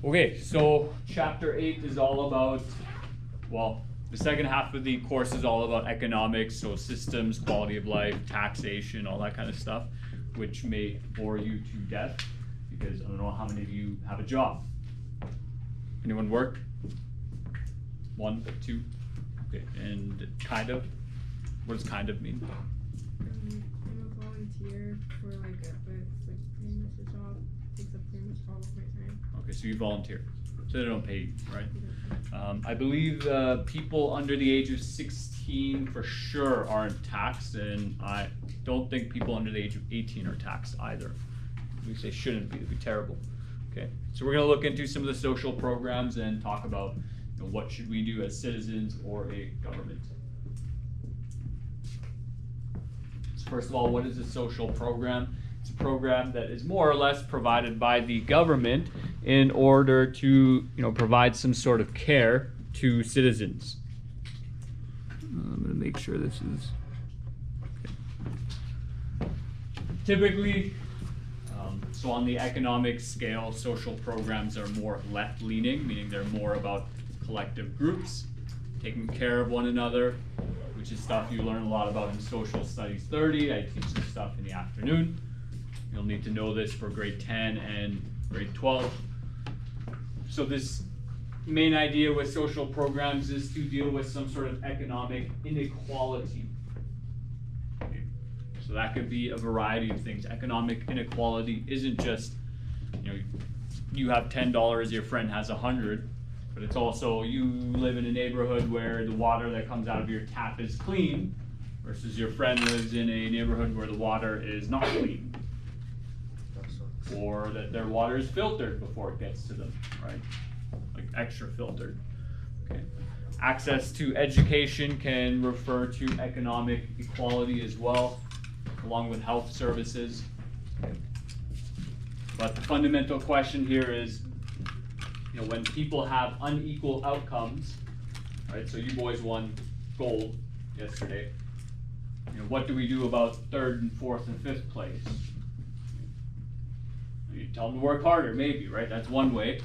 Okay, so chapter 8 is all about, well, the second half of the course is all about economics, so systems, quality of life, taxation, all that kind of stuff, which may bore you to death, because I don't know how many of you have a job. Anyone work? 1, 2, okay, and kind of? What does kind of mean? I'm a volunteer for like a, but it's like pretty much a job. Takes up pretty much all of my time. Okay, so you volunteer, so they don't pay you, right? I believe people under the age of 16 for sure aren't taxed, and I don't think people under the age of 18 are taxed either. At least they shouldn't be, it'd be terrible. Okay, so we're gonna look into some of the social programs and talk about what should we do as citizens or a government. So first of all, what is a social program? It's a program that is more or less provided by the government in order to, provide some sort of care to citizens. I'm going to make sure this is okay. Typically, so on the economic scale, social programs are more left-leaning, meaning they're more about collective groups, taking care of one another, which is stuff you learn a lot about in Social Studies 30. I teach this stuff in the afternoon. You'll need to know this for grade 10 and grade 12. So this main idea with social programs is to deal with some sort of economic inequality. Okay. So that could be a variety of things. Economic inequality isn't just, you have $10, your friend has 100, but it's also you live in a neighborhood where the water that comes out of your tap is clean versus your friend lives in a neighborhood where the water is not clean. Or that their water is filtered before it gets to them, right? Like extra filtered. Okay. Access to education can refer to economic equality as well, along with health services. But the fundamental question here is, when people have unequal outcomes, right? So you boys won gold yesterday. What do we do about third and fourth and fifth place? You tell them to work harder, maybe, right? That's one way.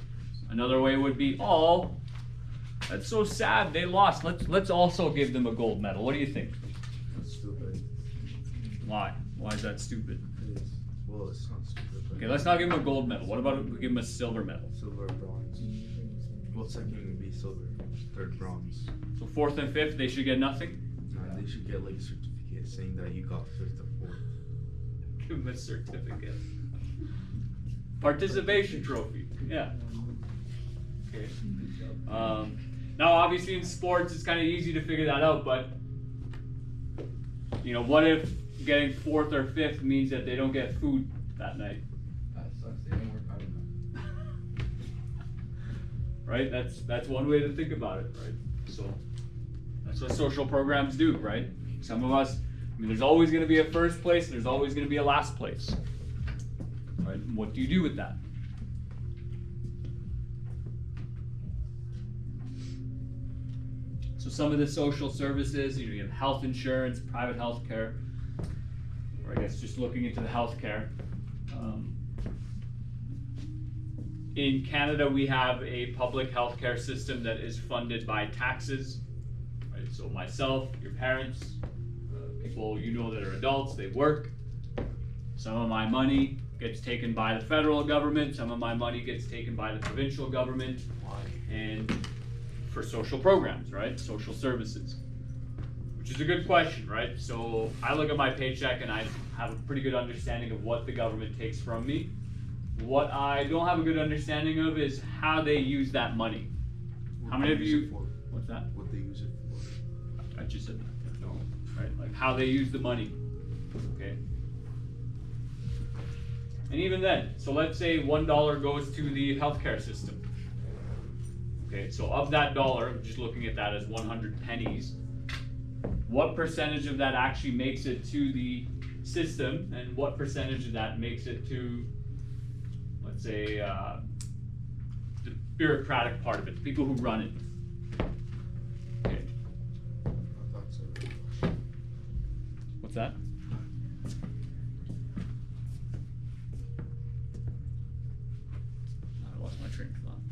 Another way would be, that's so sad, they lost. Let's also give them a gold medal. What do you think? That's stupid. Why? Why is that stupid? Well, it's not stupid. Okay, let's not give them a gold medal. What about if we give them a silver medal? Silver, bronze. Well, second would be silver, third bronze. So fourth and fifth, they should get nothing? No, they should get like a certificate saying that you got fifth or fourth. Give them a certificate. Participation trophy, yeah. Okay. Now, obviously, in sports, it's kind of easy to figure that out. But what if getting fourth or fifth means that they don't get food that night? That sucks. They don't work hard enough. Right. That's one way to think about it. Right. So that's what social programs do. Right. Some of us. There's always going to be a first place. There's always going to be a last place. Right? What do you do with that? So some of the social services, you have health insurance, private health care, or I guess just looking into the health care. In Canada, we have a public health care system that is funded by taxes. Right? So myself, your parents, people that are adults, they work. Some of my money gets taken by the federal government, some of my money gets taken by the provincial government, and for social programs, right? Social services, which is a good question, right? So I look at my paycheck and I have a pretty good understanding of what the government takes from me. What I don't have a good understanding of is how they use that money. How many of you, what's that? What they use it for. I just said that, no, right? Like how they use the money, okay? And even then, so let's say $1 goes to the healthcare system. Okay, so of that dollar, I'm just looking at that as 100 pennies, what percentage of that actually makes it to the system, and what percentage of that makes it to, let's say, the bureaucratic part of it, the people who run it? Okay. I thought so. What's that? manufacturing plant.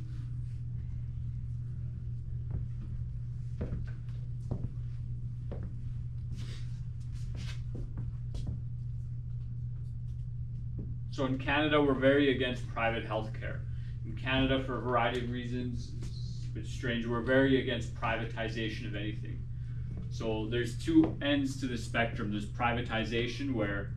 So in Canada, we're very against private healthcare. In Canada, for a variety of reasons, it's a bit strange, we're very against privatization of anything. So there's two ends to the spectrum. There's privatization, where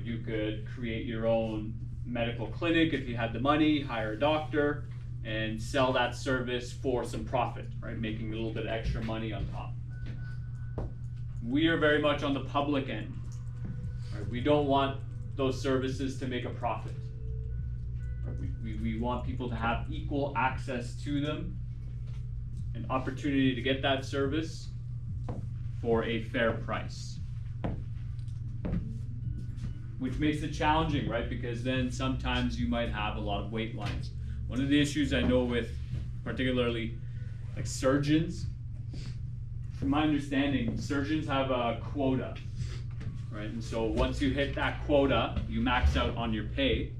you could create your own medical clinic if you had the money, hire a doctor, and sell that service for some profit, right? Making a little bit of extra money on top. We are very much on the public end, right? We don't want those services to make a profit. We want people to have equal access to them, an opportunity to get that service for a fair price. Which makes it challenging, right? Because then sometimes you might have a lot of wait lines. One of the issues I know with particularly like surgeons, from my understanding, surgeons have a quota, right? And so once you hit that quota, you max out on your pay.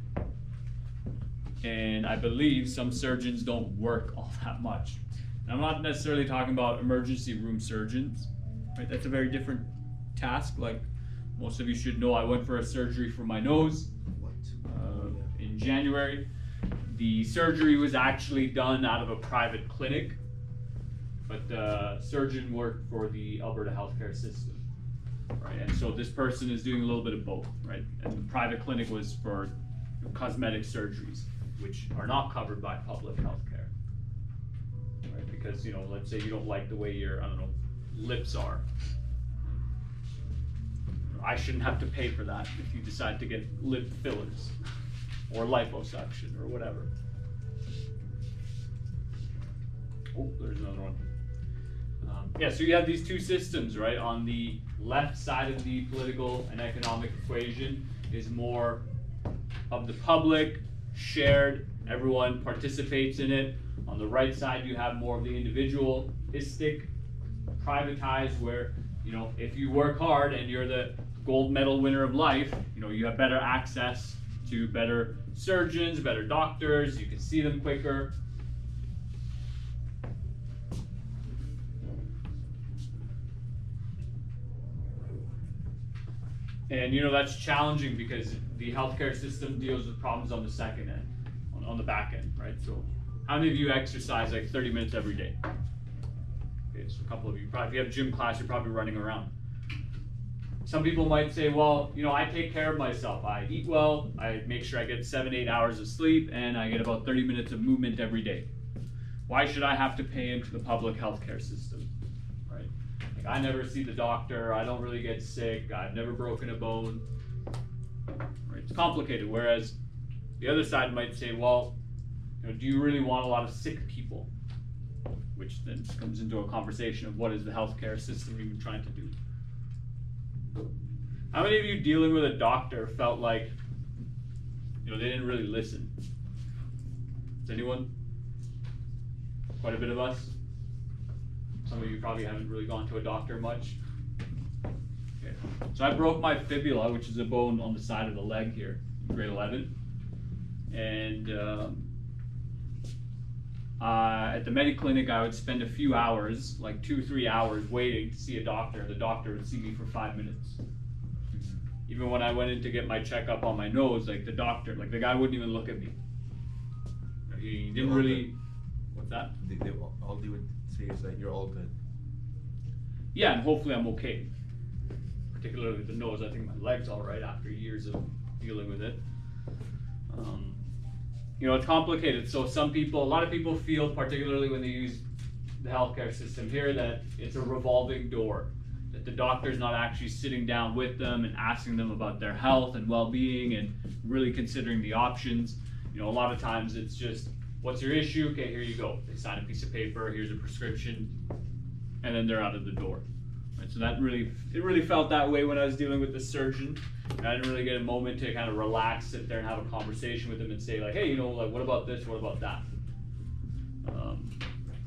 And I believe some surgeons don't work all that much. And I'm not necessarily talking about emergency room surgeons, right? That's a very different task. Like most of you should know, I went for a surgery for my nose in January. The surgery was actually done out of a private clinic, but the surgeon worked for the Alberta healthcare system, right? And so this person is doing a little bit of both, right? And the private clinic was for cosmetic surgeries, which are not covered by public healthcare, right? Because, let's say you don't like the way your, lips are. I shouldn't have to pay for that if you decide to get lip fillers or liposuction or whatever. Oh, there's another one. So you have these two systems, right? On the left side of the political and economic equation is more of the public, shared, everyone participates in it. On the right side, you have more of the individualistic, privatized, where, if you work hard and you're the gold medal winner of life, you have better access to better surgeons, better doctors, you can see them quicker. And that's challenging because the healthcare system deals with problems on the second end, on the back end, right? So how many of you exercise like 30 minutes every day? Okay, so a couple of you. Probably, if you have gym class, you're probably running around. Some people might say, well, I take care of myself. I eat well, I make sure I get 7-8 hours of sleep, and I get about 30 minutes of movement every day. Why should I have to pay into the public healthcare system, right? Like, I never see the doctor, I don't really get sick, I've never broken a bone, right? It's complicated. Whereas the other side might say, well, do you really want a lot of sick people? Which then comes into a conversation of what is the healthcare system even trying to do? How many of you dealing with a doctor felt like, they didn't really listen? Is anyone? Quite a bit of us? Some of you probably haven't really gone to a doctor much. Okay. So I broke my fibula, which is a bone on the side of the leg here, in grade 11. And at the Mediclinic, I would spend a few hours, like 2-3 hours, waiting to see a doctor. The doctor would see me for 5 minutes. Even when I went in to get my checkup on my nose, like the doctor, like the guy wouldn't even look at me. He didn't really. What's that? All they would say is that you're all good. Yeah, and hopefully I'm okay. Particularly with the nose, I think my leg's all right after years of dealing with it. It's complicated. So a lot of people feel, particularly when they use the healthcare system here, that it's a revolving door, that the doctor's not actually sitting down with them and asking them about their health and well-being and really considering the options. A lot of times it's just, what's your issue? Okay, here you go. They sign a piece of paper, here's a prescription, and then they're out of the door. Right? So it really felt that way when I was dealing with the surgeon. And I didn't really get a moment to kind of relax, sit there and have a conversation with them and say like, hey, what about this, what about that?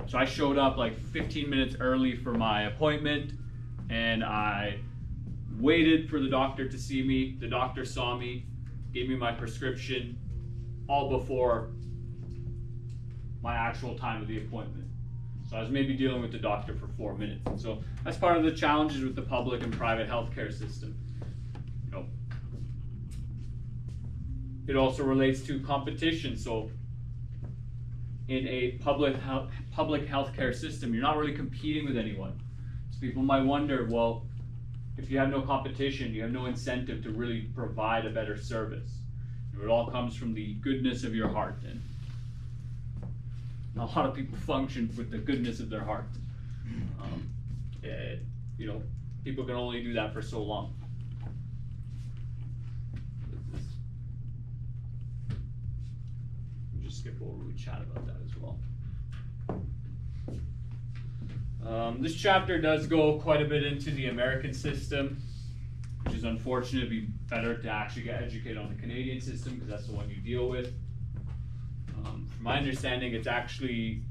So I showed up like 15 minutes early for my appointment, and I waited for the doctor to see me. The doctor saw me, gave me my prescription, all before my actual time of the appointment. So I was maybe dealing with the doctor for 4 minutes. And so that's part of the challenges with the public and private healthcare system. You know, it also relates to competition. So in a public healthcare system, you're not really competing with anyone. So people might wonder, well, if you have no competition, you have no incentive to really provide a better service. It all comes from the goodness of your heart, and a lot of people function with the goodness of their heart. You know, people can only do that for so long. We'll just skip over, we chat about that as well. This chapter does go quite a bit into the American system, which is unfortunate. It'd be better to actually get educated on the Canadian system because that's the one you deal with. From my understanding, it's actually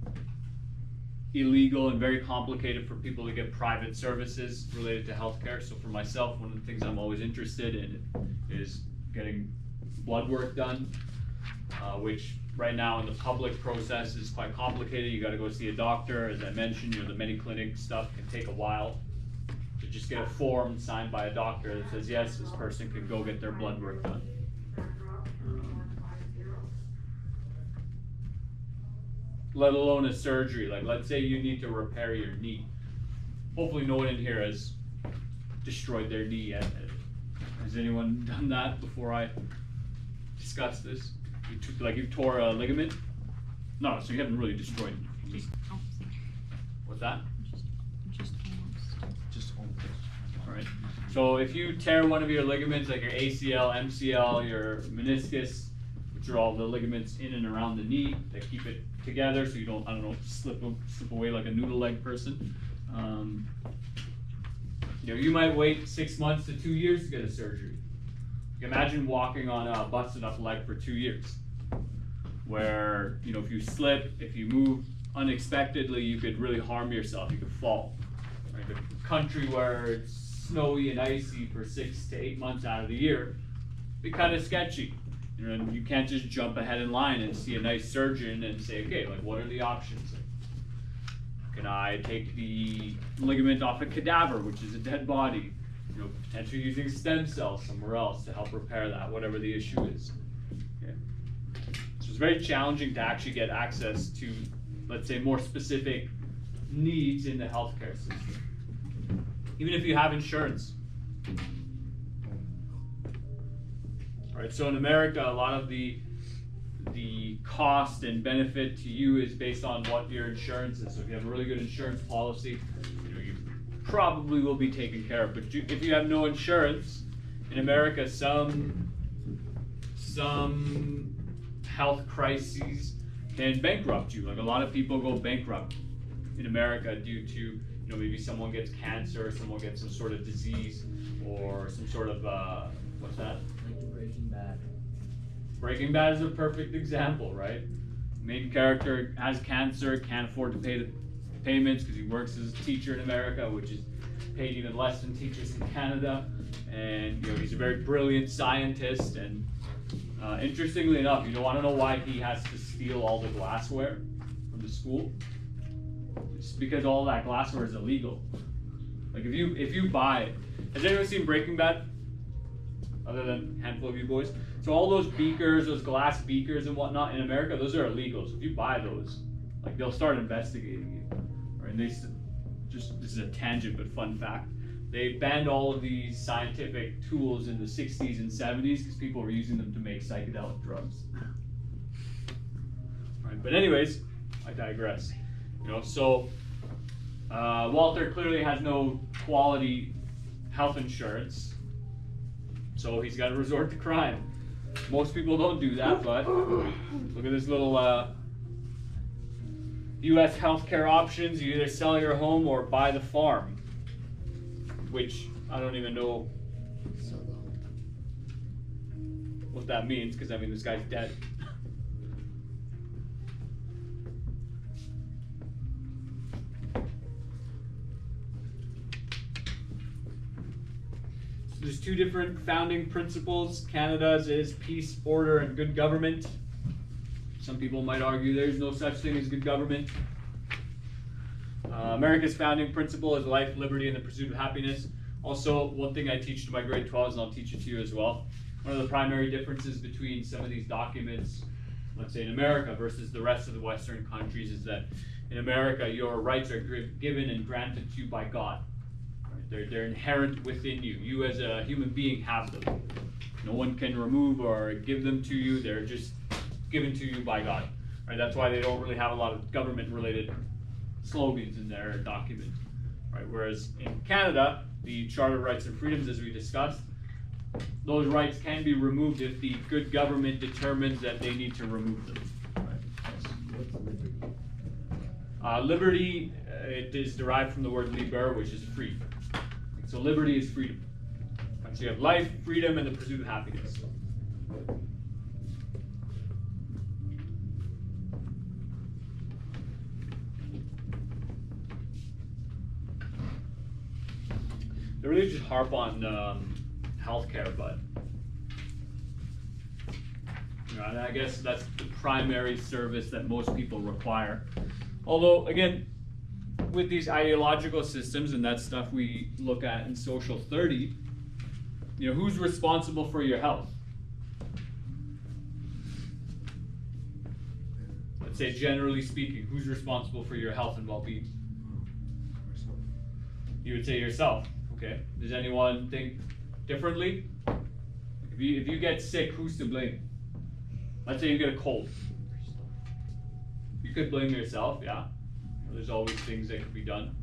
illegal and very complicated for people to get private services related to healthcare. So for myself, one of the things I'm always interested in is getting blood work done, which right now in the public process is quite complicated. You got to go see a doctor. As I mentioned, you know, the MediClinic stuff can take a while. To just get a form signed by a doctor that says, yes, this person can go get their blood work done. Let alone a surgery. Like, let's say you need to repair your knee. Hopefully no one in here has destroyed their knee yet. Has anyone done that before I discuss this? You tore a ligament? No, so you haven't really destroyed it. What's that? Just almost. Alright. So if you tear one of your ligaments, like your ACL, MCL, your meniscus, which are all the ligaments in and around the knee that keep it together so you don't, I don't know, slip away like a noodle leg person. You know, you might wait 6 months to 2 years to get a surgery. You can imagine walking on a busted up leg for 2 years, where, you know, if you slip, if you move unexpectedly, you could really harm yourself. You could fall. Right? A country where it's snowy and icy for 6 to 8 months out of the year, it'd be kind of sketchy. You know, and you can't just jump ahead in line and see a nice surgeon and say, okay, like, what are the options? Can I take the ligament off a cadaver, which is a dead body? You know, potentially using stem cells somewhere else to help repair that, whatever the issue is. Okay. So it's very challenging to actually get access to, let's say, more specific needs in the healthcare system, even if you have insurance. All right, so in America, a lot of the cost and benefit to you is based on what your insurance is. So if you have a really good insurance policy, you know, you probably will be taken care of. But if you have no insurance in America, some health crises can bankrupt you. Like, a lot of people go bankrupt in America due to, you know, maybe someone gets cancer, or someone gets some sort of disease, or some sort of what's that? Breaking Bad. Breaking Bad is a perfect example, right? Main character has cancer, can't afford to pay the payments because he works as a teacher in America, which is paid even less than teachers in Canada. And, you know, he's a very brilliant scientist. And interestingly enough, you don't want to know why he has to steal all the glassware from the school. It's because all that glassware is illegal. Like, if you buy it, has anyone seen Breaking Bad? Other than a handful of you boys. So all those beakers, those glass beakers and whatnot in America, those are illegal. So if you buy those, like, they'll start investigating you. Right? And this is a tangent but fun fact. They banned all of these scientific tools in the 60s and 70s because people were using them to make psychedelic drugs. Right, but anyways, I digress. You know, so Walter clearly has no quality health insurance. So he's got to resort to crime. Most people don't do that, but look at this little U.S. healthcare options. You either sell your home or buy the farm, which I don't even know what that means, because I mean, this guy's dead. There's two different founding principles. Canada's is peace, order, and good government. Some people might argue there's no such thing as good government. America's founding principle is life, liberty, and the pursuit of happiness. Also, one thing I teach to my grade 12s, and I'll teach it to you as well. One of the primary differences between some of these documents, let's say in America versus the rest of the Western countries, is that in America, your rights are given and granted to you by God. Right? They're inherent within you. You as a human being have them. No one can remove or give them to you. They're just given to you by God. Right? That's why they don't really have a lot of government-related slogans in their document. Right? Whereas in Canada, the Charter of Rights and Freedoms, as we discussed, those rights can be removed if the good government determines that they need to remove them. What's liberty? Liberty, it is derived from the word liber, which is free. So liberty is freedom. So you have life, freedom, and the pursuit of happiness. They really just harp on healthcare, but you know, and I guess that's the primary service that most people require. Although, again, with these ideological systems and that stuff we look at in Social 30, you know, who's responsible for your health? Let's say, generally speaking, who's responsible for your health and well-being? You would say yourself. Okay. Does anyone think differently? If you get sick, who's to blame? Let's say you get a cold. You could blame yourself, yeah. There's always things that could be done.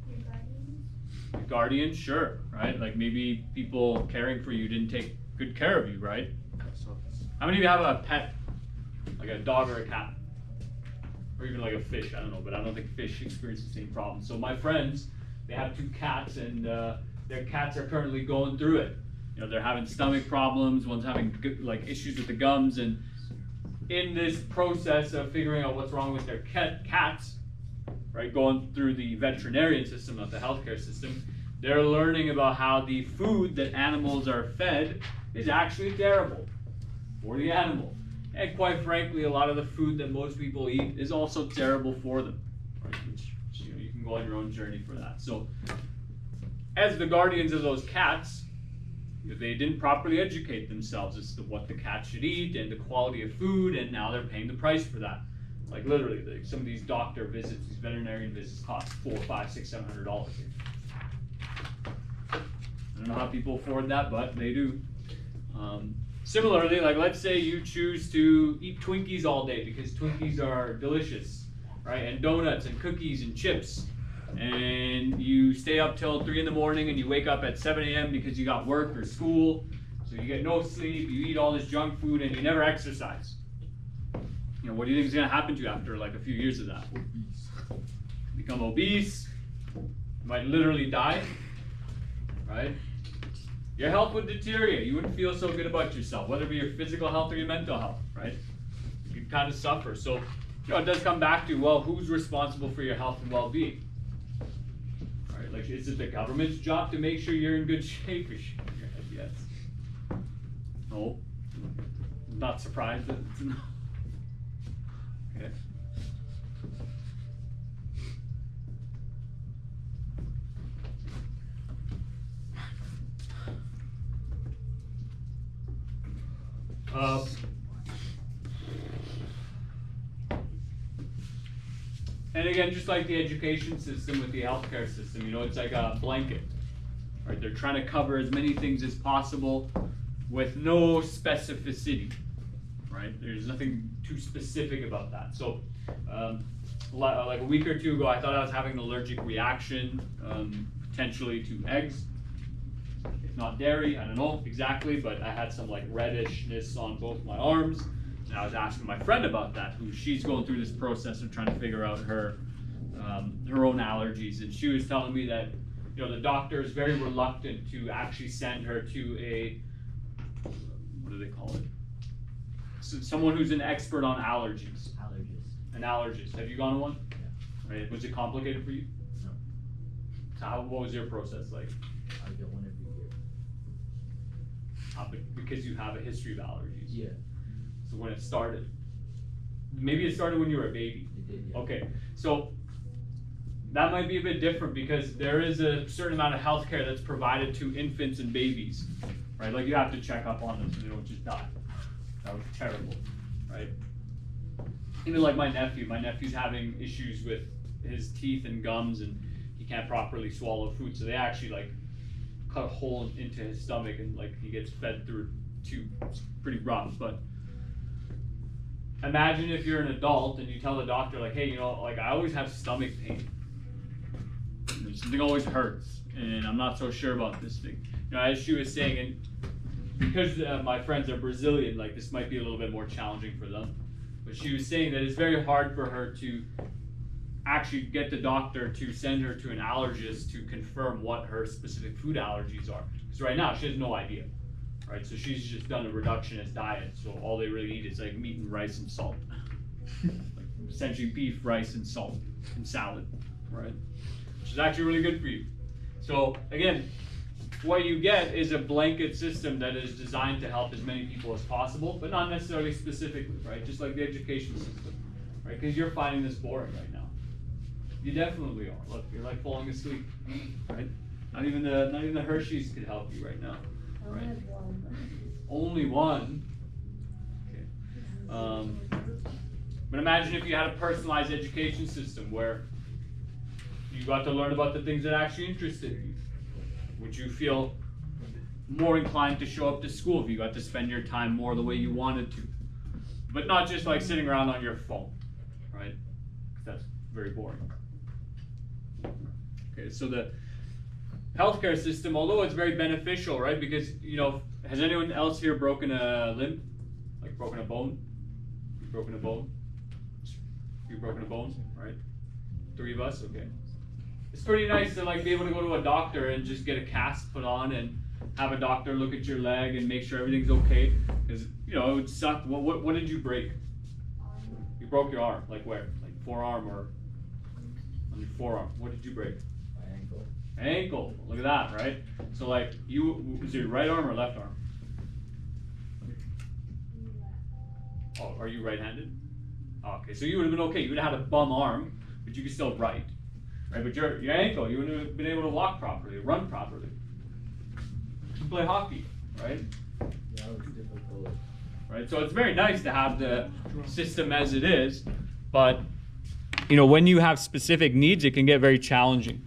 Your guardians? Your guardian, sure, right? Like maybe people caring for you didn't take good care of you, right? How many of you have a pet, like a dog or a cat? Or even like a fish, I don't know, but I don't think fish experience the same problem. So my friends, they have 2 cats, and their cats are currently going through it. You know, they're having stomach problems, one's having like issues with the gums, and in this process of figuring out what's wrong with their cats, right, going through the veterinarian system, not the healthcare system, they're learning about how the food that animals are fed is actually terrible for the animal. And quite frankly, a lot of the food that most people eat is also terrible for them. Right? Which, you know, you can go on your own journey for that. So, as the guardians of those cats, they didn't properly educate themselves as to what the cat should eat and the quality of food, and now they're paying the price for that. Like literally, some of these doctor visits, these veterinarian visits cost $400, $500, $600, $700. I don't know how people afford that, but they do. Similarly, like let's say you choose to eat Twinkies all day because Twinkies are delicious, right? And donuts and cookies and chips. And you stay up till 3 in the morning and you wake up at 7 a.m. because you got work or school. So you get no sleep, you eat all this junk food, and you never exercise. You know, what do you think is going to happen to you after like a few years of that? Become obese. You might literally die, right? Your health would deteriorate. You wouldn't feel so good about yourself, whether it be your physical health or your mental health, right? You could kind of suffer. So, you know, it does come back to, well, who's responsible for your health and well-being? Right? Like, is it the government's job to make sure you're in good shape? You're shaking your head, yes. No. Not surprised that it's no. Okay. And again, just like the education system with the healthcare system, you know, it's like a blanket, right? They're trying to cover as many things as possible with no specificity, right? There's nothing too specific about that. So, like a week or 2 ago, I thought I was having an allergic reaction, potentially to eggs. If not dairy, I don't know exactly, but I had some like reddishness on both my arms. And I was asking my friend about that, she's going through this process of trying to figure out her own allergies. And she was telling me that, you know, the doctor is very reluctant to actually send her to a, what do they call it? So someone who's an expert on allergies. Allergist. An allergist. Have you gone to one? Yeah. Right. Was it complicated for you? No. So what was your process like? I get one every year. Because you have a history of allergies. Yeah. So when it started. Maybe it started when you were a baby. It did, yeah. Okay, so that might be a bit different because there is a certain amount of healthcare that's provided to infants and babies, right? Like you have to check up on them so they don't just die. That was terrible, right? Even like my nephew's having issues with his teeth and gums and he can't properly swallow food, so they actually like cut a hole into his stomach and like he gets fed through a tube. It's pretty rough, but imagine if you're an adult and you tell the doctor like, hey, you know, like I always have stomach pain. Something always hurts, and I'm not so sure about this thing. You know, as she was saying, and because my friends are Brazilian, like this might be a little bit more challenging for them. But she was saying that it's very hard for her to actually get the doctor to send her to an allergist to confirm what her specific food allergies are. Because right now she has no idea, right? So she's just done a reductionist diet, so all they really eat is like meat and rice and salt. Like essentially beef, rice, and salt, and salad, right? Which is actually really good for you. So again, what you get is a blanket system that is designed to help as many people as possible, but not necessarily specifically, right? Just like the education system, right? Because you're finding this boring right now. You definitely are. Look, you're like falling asleep, right? Not even the Hershey's could help you right now, right? Only one. Okay. But imagine if you had a personalized education system where you got to learn about the things that actually interested you. Would you feel more inclined to show up to school if you got to spend your time more the way you wanted to? But not just like sitting around on your phone, right? That's very boring. Okay, so the healthcare system, although it's very beneficial, right? Because, you know, has anyone else here broken a limb? Like broken a bone? You've broken a bone? You've broken a bone, right? 3 of us? Okay. It's pretty nice to like be able to go to a doctor and just get a cast put on and have a doctor look at your leg and make sure everything's okay. Because, you know, it would suck. What did you break? You broke your arm. Like where? Like forearm or on your forearm. What did you break? My ankle. Ankle. Look at that, right? So like was it your right arm or left arm? Oh, are you right-handed? Oh, okay, so you would have been okay. You would have had a bum arm, but you could still write. Right, but your ankle, you wouldn't have been able to walk properly, run properly. You play hockey, right? Yeah, it was difficult. Right, so it's very nice to have the system as it is, but you know, when you have specific needs, it can get very challenging.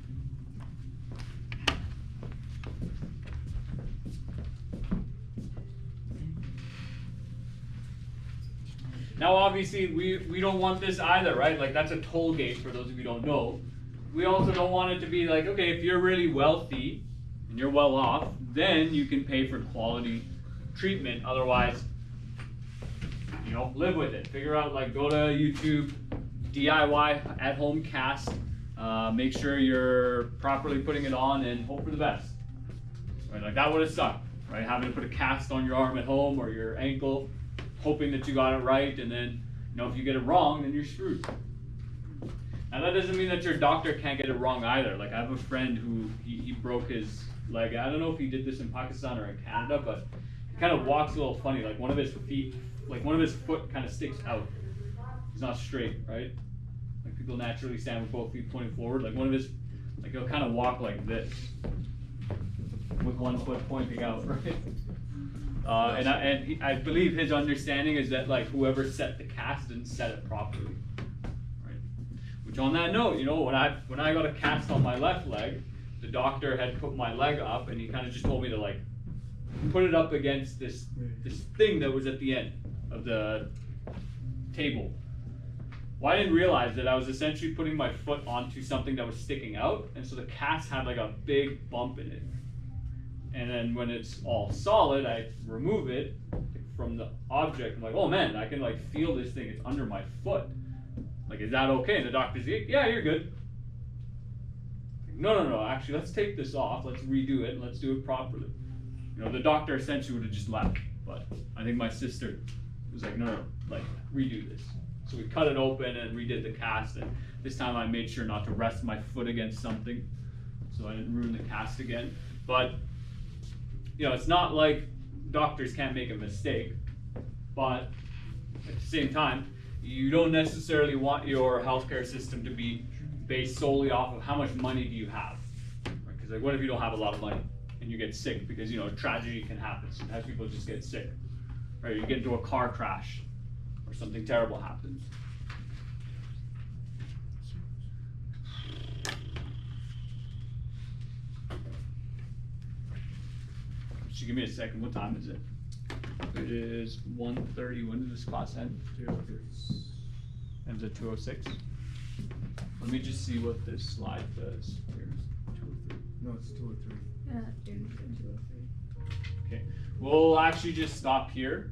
Now, obviously, we don't want this either, right? Like that's a toll gate for those of you who don't know. We also don't want it to be like, okay, if you're really wealthy and you're well off, then you can pay for quality treatment. Otherwise, you know, live with it. Figure out, like, go to YouTube, DIY at home cast. Make sure you're properly putting it on and hope for the best. Right? Like that would have sucked, right? Having to put a cast on your arm at home or your ankle, hoping that you got it right, and then, you know, if you get it wrong, then you're screwed. Now that doesn't mean that your doctor can't get it wrong either. Like I have a friend who he broke his leg. I don't know if he did this in Pakistan or in Canada, but he kind of walks a little funny. Like one of his feet, like one of his foot kind of sticks out. He's not straight, right? Like people naturally stand with both feet pointing forward. Like one of his, like he'll kind of walk like this, with one foot pointing out, right? I believe his understanding is that like whoever set the cast didn't set it properly. Which on that note, you know, when I got a cast on my left leg, the doctor had put my leg up and he kind of just told me to like put it up against this thing that was at the end of the table. Well, I didn't realize that I was essentially putting my foot onto something that was sticking out, and so the cast had like a big bump in it. And then when it's all solid, I remove it from the object. I'm like, oh man, I can like feel this thing. It's under my foot. Like, is that okay? And the doctor's like, yeah, you're good. No, actually, let's take this off. Let's redo it, and let's do it properly. You know, the doctor essentially would have just left, but I think my sister was like, no, like, redo this. So we cut it open and redid the cast, and this time I made sure not to rest my foot against something, so I didn't ruin the cast again. But, you know, it's not like doctors can't make a mistake, but at the same time, you don't necessarily want your healthcare system to be based solely off of how much money do you have. Because like, what if you don't have a lot of money and you get sick because, you know, tragedy can happen. Sometimes people just get sick, right? You get into a car crash or something terrible happens. So give me a second, what time is it? It is 1:30. When does this class end? Ends at 2:06. Let me just see what this slide does. Here. No, it's 2 or 3. Yeah, in 203. Okay, we'll actually just stop here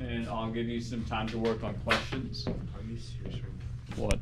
and I'll give you some time to work on questions. I miss you, sure. What?